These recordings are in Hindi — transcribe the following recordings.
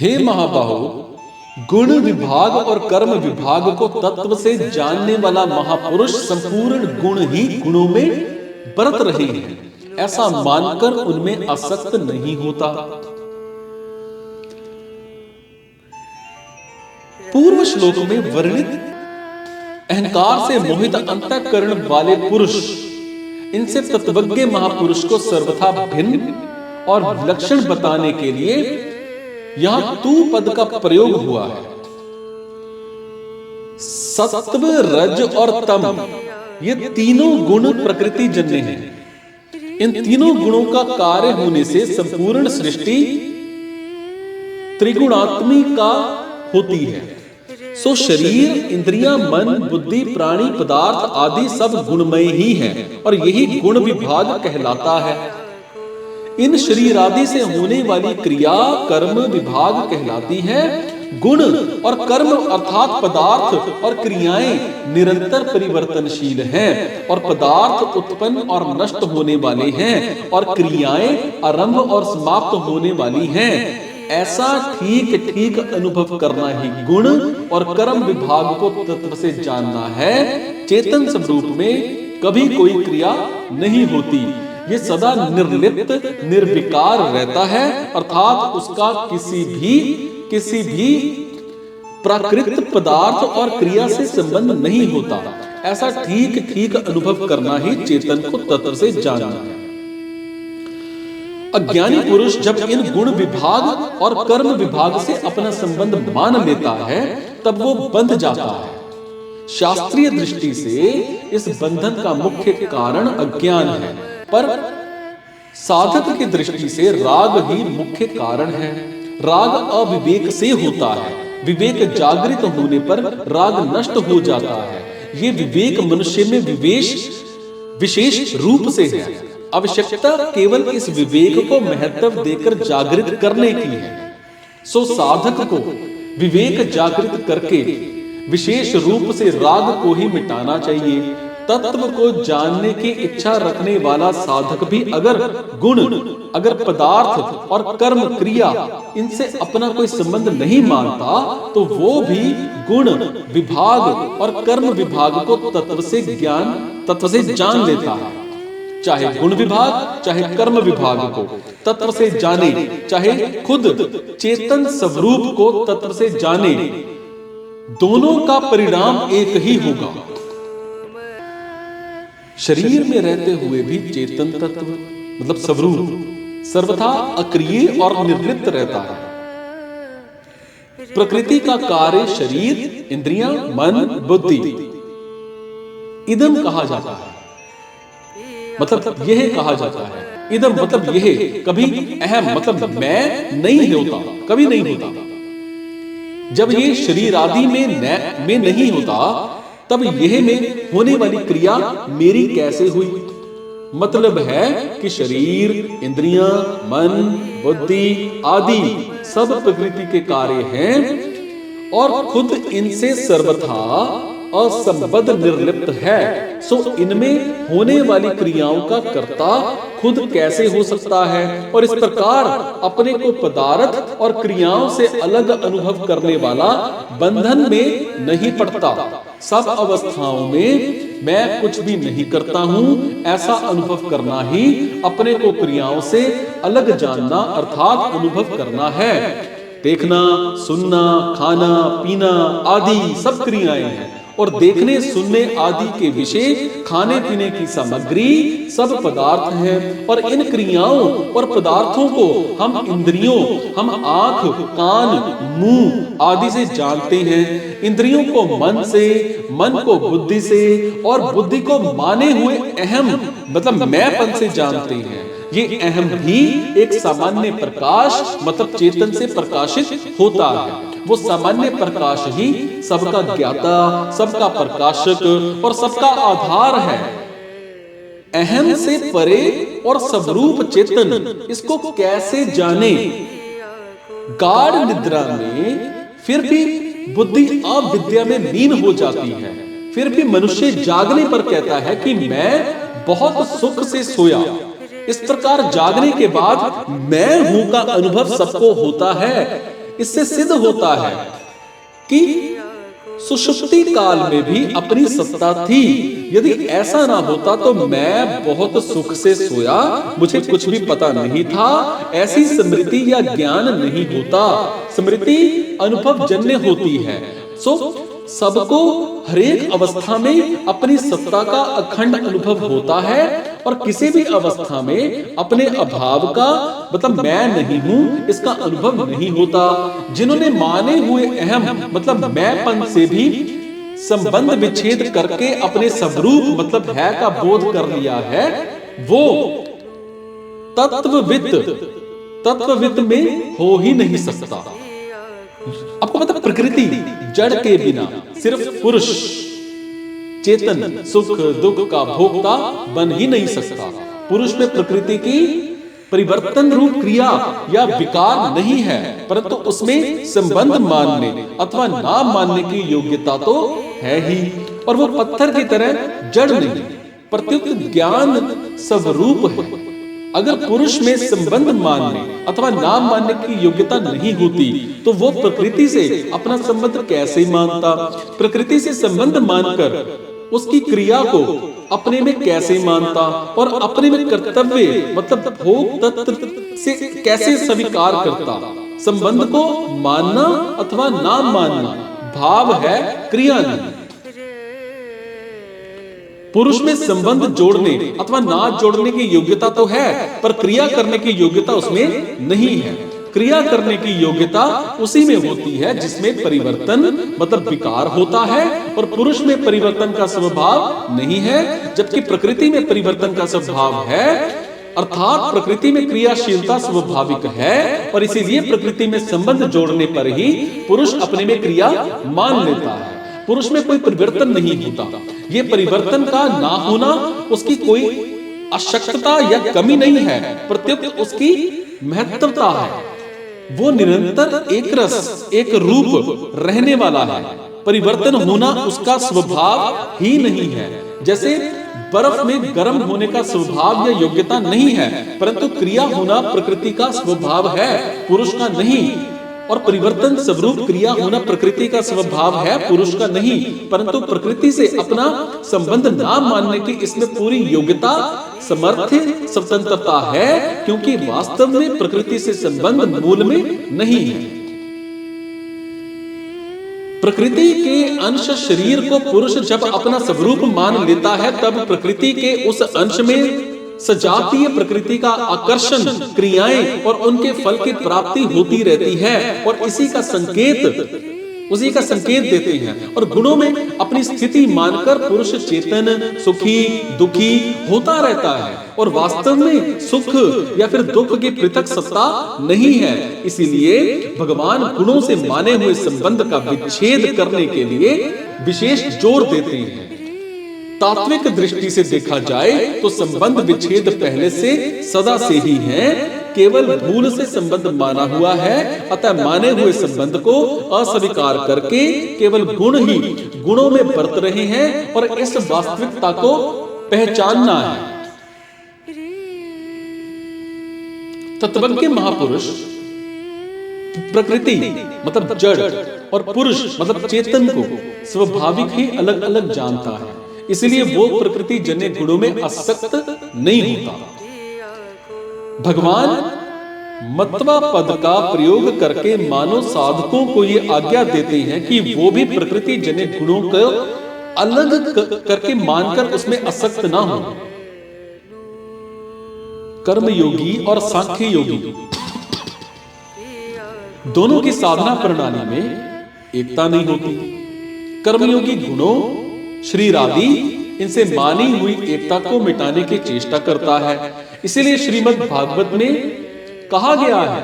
हे महाबाहो, गुण विभाग और कर्म विभाग को तत्व से जानने वाला महापुरुष संपूर्ण गुण ही गुणों में बरत रहे हैं, ऐसा मानकर उनमें आसक्त नहीं होता। पूर्व श्लोक में वर्णित अहंकार से मोहित अंतःकरण वाले पुरुष, इनसे तत्वज्ञ महापुरुष को सर्वथा भिन्न और विलक्षण बताने के लिए यहां तू पद का प्रयोग हुआ है। सत्व, रज और तम, ये तीनों गुण प्रकृति जन्य हैं। इन तीनों गुणों का कार्य होने से संपूर्ण सृष्टि त्रिगुणात्मी का होती है। सो शरीर, इंद्रियां, मन, बुद्धि, प्राणी, पदार्थ आदि सब गुणमय ही है और यही गुण विभाग कहलाता है। इन शरीर आदि से होने वाली क्रिया कर्म विभाग कहलाती है। गुण और कर्म अर्थात पदार्थ और क्रियाएं निरंतर परिवर्तनशील हैं और पदार्थ उत्पन्न और नष्ट होने वाले हैं और क्रियाएं आरंभ और समाप्त होने वाली हैं। ऐसा ठीक ठीक अनुभव करना ही गुण और कर्म विभाग को तत्व से जानना है। चेतन स्वरूप में कभी कोई क्रिया नहीं होती, ये सदा निर्लिप्त निर्विकार रहता है, अर्थात उसका किसी भी प्राकृत पदार्थ और क्रिया से संबंध नहीं होता। ऐसा ठीक ठीक अनुभव करना ही चेतन को तत्व से जानना है। अज्ञानी पुरुष जब इन गुण विभाग और कर्म विभाग से अपना संबंध मान लेता है तब वो बंध जाता है। शास्त्रीय दृष्टि से इस बंधन का मुख्य कारण अज्ञान है, पर साधक की दृष्टि से राग ही मुख्य कारण है। राग अविवेक से होता है, विवेक जागृत होने पर राग नष्ट हो जाता है। ये विवेक मनुष्य में विशेष रूप से है। आवश्यकता केवल इस विवेक को महत्व देकर जागृत करने की है। सो साधक को विवेक जागृत करके विशेष रूप से राग को ही मिटाना चाहिए। तत्व को जानने की इच्छा रखने वाला साधक भी अगर पदार्थ और कर्म क्रिया इनसे अपना कोई संबंध नहीं मानता तो वो भी गुण विभाग और कर्म विभाग को तत्व से जान लेता है। चाहे गुण विभाग चाहे कर्म विभाग को तत्व से जाने, चाहे खुद चेतन स्वरूप को तत्व से जाने, दोनों का परिणाम एक ही होगा। शरीर में रहते हुए भी चेतन तत्व मतलब स्वरूप सर्वथा अक्रिय और निर्लिप्त रहता है। प्रकृति का कार्य शरीर, इंद्रियां, मन, बुद्धि इदम कहा जाता है। मतलब यह कहा जाता है। इदम मतलब यह, कभी अहम मतलब मैं नहीं होता, कभी नहीं होता। जब ये शरीर आदि में नहीं होता तब यह में होने वाली क्रिया मेरी कैसे हुई? मतलब है कि शरीर, इंद्रियां, मन, बुद्धि आदि सब प्रकृति के कार्य हैं और खुद इनसे सर्वथा असंबद्ध निर्लिप्त है। सो इनमें होने वाली क्रियाओं का कर्ता खुद कैसे हो सकता है? और इस प्रकार अपने को पदार्थ और क्रियाओं से अलग अनुभव करने वाला बंधन में नहीं पड़ता। सब अवस्थाओं में मैं कुछ भी नहीं करता हूं, ऐसा अनुभव करना ही अपने को क्रियाओं से अलग जानना अर्थात अनुभव करना है। देखना, सुनना, खाना, पीना आदि सब क्रियाएं हैं और देखने सुनने आदि के विषय, खाने पीने की सामग्री सब पदार्थ हैं और इन क्रियाओं और पदार्थों को हम इंद्रियों, हम आंख, कान, मुंह आदि से जानते हैं। इंद्रियों को मन से, मन को बुद्धि से और बुद्धि को माने हुए अहम मतलब मैंपन से जानते हैं। ये अहम भी एक सामान्य प्रकाश मतलब चेतन से प्रकाशित होता है। वो सामान्य प्रकाश ही सबका ज्ञाता, सबका प्रकाशक और सबका आधार है। अहम से परे और स्वरूप चेतन, इसको कैसे जाने? गाढ़ निद्रा में फिर भी बुद्धि अविद्या में लीन हो जाती है, फिर भी मनुष्य जागने पर कहता है कि मैं बहुत सुख से सोया। इस प्रकार जागने के बाद मैं हूं का अनुभव सबको होता है। इससे सिद्ध होता है कि सुषुप्ति काल में भी अपनी सत्ता थी। यदि ऐसा ना होता तो मैं बहुत सुख से सोया, मुझे कुछ भी पता नहीं था, ऐसी स्मृति या ज्ञान नहीं होता। स्मृति अनुभव जन्य होती है। सबको हरेक अवस्था में अपनी सत्ता का अखंड अनुभव होता है और किसी भी अवस्था में अपने अभाव का मतलब मैं नहीं हूं इसका अनुभव नहीं होता। जिन्होंने माने हुए अहम मतलब मैंपन से भी संबंध विच्छेद करके अपने स्वरूप मतलब है का बोध कर लिया है, वो तत्वविद में हो ही नहीं सकता। आपको पता प्रकृति जड़ के बिना सिर्फ पुरुष चेतन सुख दुख का भोक्ता बन ही नहीं सकता। पुरुष में प्रकृति की परिवर्तन रूप क्रिया या विकार नहीं है, परंतु उसमें संबंध मानने अथवा ना मानने की योग्यता तो है ही। और वो पत्थर की तरह जड़ नहीं प्रत्युत ज्ञान स्वरूप है। अगर पुरुष में संबंध मानने अथवा ना मानने की योग्यता नहीं होती तो वो प्रकृति से अपना संबंध कैसे मानता? प्रकृति से संबंध मानकर उसकी क्रिया को अपने में कैसे मानता और अपने में कर्तव्य मतलब भोग तत्व से कैसे स्वीकार करता? संबंध को मानना अथवा ना मानना भाव है, क्रिया नहीं। पुरुष में संबंध जोड़ने अथवा ना जोड़ने की योग्यता तो है, पर क्रिया करने की योग्यता उसमें नहीं है। क्रिया करने की योग्यता उसी में होती है जिसमें परिवर्तन मतलब विकार होता है, और पुरुष में परिवर्तन का स्वभाव नहीं है, जबकि प्रकृति में परिवर्तन का स्वभाव है। अर्थात प्रकृति में क्रियाशीलता स्वाभाविक है और इसीलिए प्रकृति में संबंध जोड़ने पर ही पुरुष अपने में क्रिया मान लेता है। पुरुष में कोई परिवर्तन नहीं होता। ये परिवर्तन का ना होना उसकी कोई अशक्तता या कमी नहीं है, प्रत्युत उसकी महत्वता है। वो निरंतर एक रस एक रूप रहने वाला है। परिवर्तन होना उसका स्वभाव ही नहीं है। जैसे बर्फ में गर्म होने का स्वभाव या योग्यता नहीं है, परंतु क्रिया होना प्रकृति का स्वभाव है, पुरुष का नहीं। और परिवर्तन स्वरूप क्रिया होना प्रकृति का स्वभाव है, पुरुष का नहीं। परंतु प्रकृति से अपना संबंध ना मानने की इसमें पूरी योग्यता समर्थ स्वतंत्रता है, क्योंकि वास्तव में प्रकृति से संबंध मूल में नहीं है। प्रकृति के अंश शरीर को पुरुष जब अपना स्वरूप मान लेता है, तब प्रकृति के उस अंश में सजातीय प्रकृति का आकर्षण क्रियाएं और उनके फल की प्राप्ति होती रहती है, और उसी का संकेत देते हैं। और गुणों में अपनी स्थिति मानकर पुरुष चेतन सुखी दुखी होता रहता है, और वास्तव में सुख या फिर दुख की पृथक सत्ता नहीं है। इसीलिए भगवान गुणों से माने हुए संबंध का विच्छेद करने के लिए विशेष जोर देते हैं। तात्विक दृष्टि से देखा जाए तो संबंध विच्छेद पहले से सदा से ही है, केवल भूल से संबंध माना हुआ है। अतः माने हुए संबंध को अस्वीकार करके केवल गुण ही गुणों में बरत रहे हैं, और इस वास्तविकता को पहचानना है। तत्वज्ञ महापुरुष प्रकृति मतलब जड़ और पुरुष मतलब चेतन को स्वाभाविक ही अलग अलग जानता है, इसलिए वो प्रकृति जन्य गुणों में आसक्त नहीं होता। भगवान मत्वा पद का प्रयोग करके मानव साधकों को ये आज्ञा देते हैं कि वो भी प्रकृति जन्य गुणों को अलग करके मानकर उसमें आसक्त ना हो। कर्म योगी और सांख्य योगी दोनों की साधना प्रणाली में एकता नहीं होती। कर्मयोगी गुणों शरीर आदि इनसे मानी हुई एकता को मिटाने की चेष्टा करता है। इसीलिए श्रीमद् भागवत में कहा गया है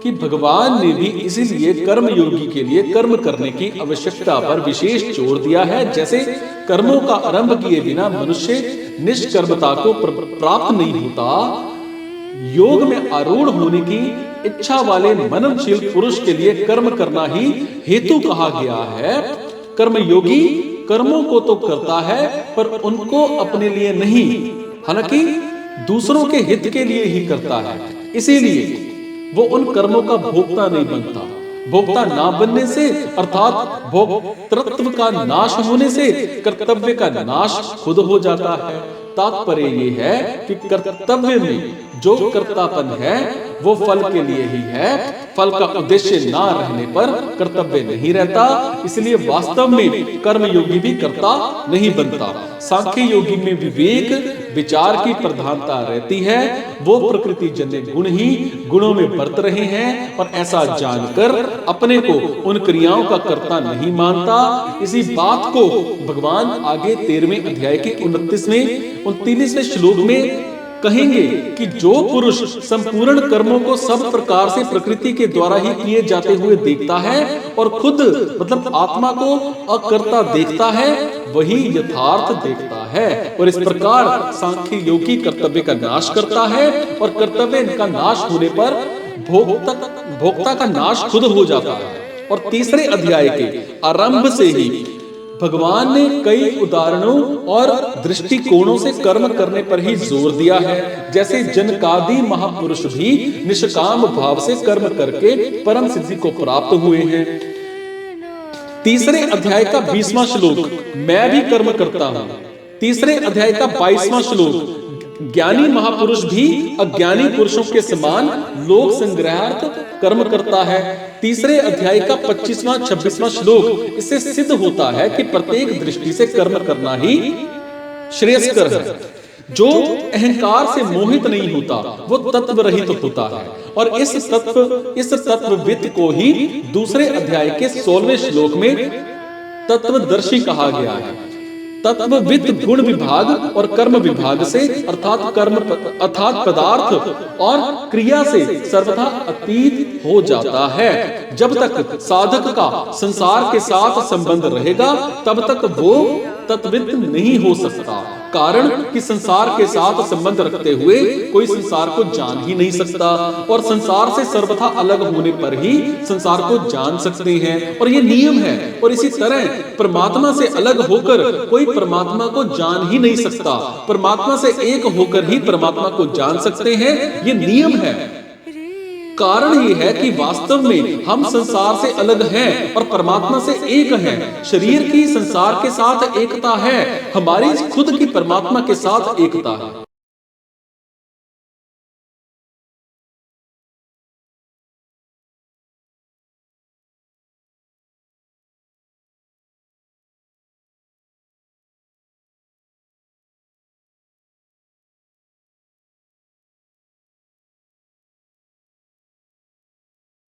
कि भगवान ने भी इसीलिए कर्म योगी के लिए कर्म करने की आवश्यकता पर विशेष जोर दिया है। जैसे कर्मों का आरंभ किए बिना मनुष्य निष्कर्मता को प्राप्त नहीं होता, योग में आरूढ़ होने की इच्छा वाले मननशील पुरुष के लिए कर्म करना ही हेतु कहा गया है। कर्म योगी कर्मों को तो करता है पर उनको अपने लिए नहीं, हालांकि दूसरों के हित के लिए ही करता है। इसीलिए वो उन कर्मों का भोक्ता नहीं बनता। भोक्ता ना बनने से अर्थात भोक्तृत्व का नाश होने से कर्तव्य का नाश खुद हो जाता है। तात्पर्य ये है कि कर्तव्य में जो कर्तापन है वो फल के लिए ही है, फल का उद्देश्य ना रहने पर कर्तव्य नहीं रहता। इसलिए वास्तव में कर्म योगी भी कर्ता नहीं बनता। सांख्य योगी में विवेक विचार की प्रधानता रहती है, वो प्रकृति जन्य गुण ही गुणों में बरत रहे हैं और ऐसा जानकर अपने को उन क्रियाओं का कर्ता नहीं मानता। इसी बात को भगवान आगे 13वें अध्याय के 29वें श्लोक में कहेंगे कि जो पुरुष संपूर्ण कर्मों को सब प्रकार से प्रकृति के द्वारा ही किए जाते हुए देखता है और खुद मतलब आत्मा को अकर्ता देखता है, वही यथार्थ देखता है। और इस प्रकार सांख्य योगी कर्तव्य का नाश करता है और कर्तव्य का नाश होने पर भोक्ता का नाश खुद हो जाता है। और तीसरे अध्याय के आरंभ से ही भगवान ने कई उदाहरणों और दृष्टिकोणों से कर्म करने पर ही जोर दिया है। जैसे जनकादि महापुरुष भी निष्काम भाव से कर्म करके परम सिद्धि को प्राप्त हुए हैं। तीसरे अध्याय का 20वां श्लोक, मैं भी कर्म करता हूं। तीसरे अध्याय का 22वां श्लोक, ज्ञानी महापुरुष भी अज्ञानी पुरुषों के समान लोक संग्रहार्थ कर्म करता है। तीसरे अध्याय का 25वां 26वां श्लोक, इससे सिद्ध होता है कि प्रत्येक दृष्टि से कर्म करना ही श्रेयस्कर है। जो अहंकार से मोहित नहीं होता वो तत्व रहित होता है। और इस तत्वविद को ही दूसरे अध्याय के 16वें श्लोक में तत्वदर्शी कहा गया है। तत्वविद गुण विभाग और कर्म विभाग से अर्थात पदार्थ और क्रिया से सर्वथा अतीत हो जाता है। जब तक साधक का संसार के साथ संबंध रहेगा तब तक वो तत्वविद नहीं हो सकता। कारण कि संसार के साथ संबंध रखते हुए कोई संसार को जान ही नहीं सकता और संसार से सर्वथा अलग होने पर ही संसार को जान सकते हैं, और ये नियम है। और इसी तरह परमात्मा से अलग होकर कोई परमात्मा को जान ही नहीं सकता, परमात्मा से एक होकर ही परमात्मा को जान सकते हैं, ये नियम है। कारण ये है कि वास्तव में हम संसार से अलग हैं और परमात्मा से एक हैं। शरीर की संसार के साथ एकता है, हमारी खुद की परमात्मा के साथ एकता है।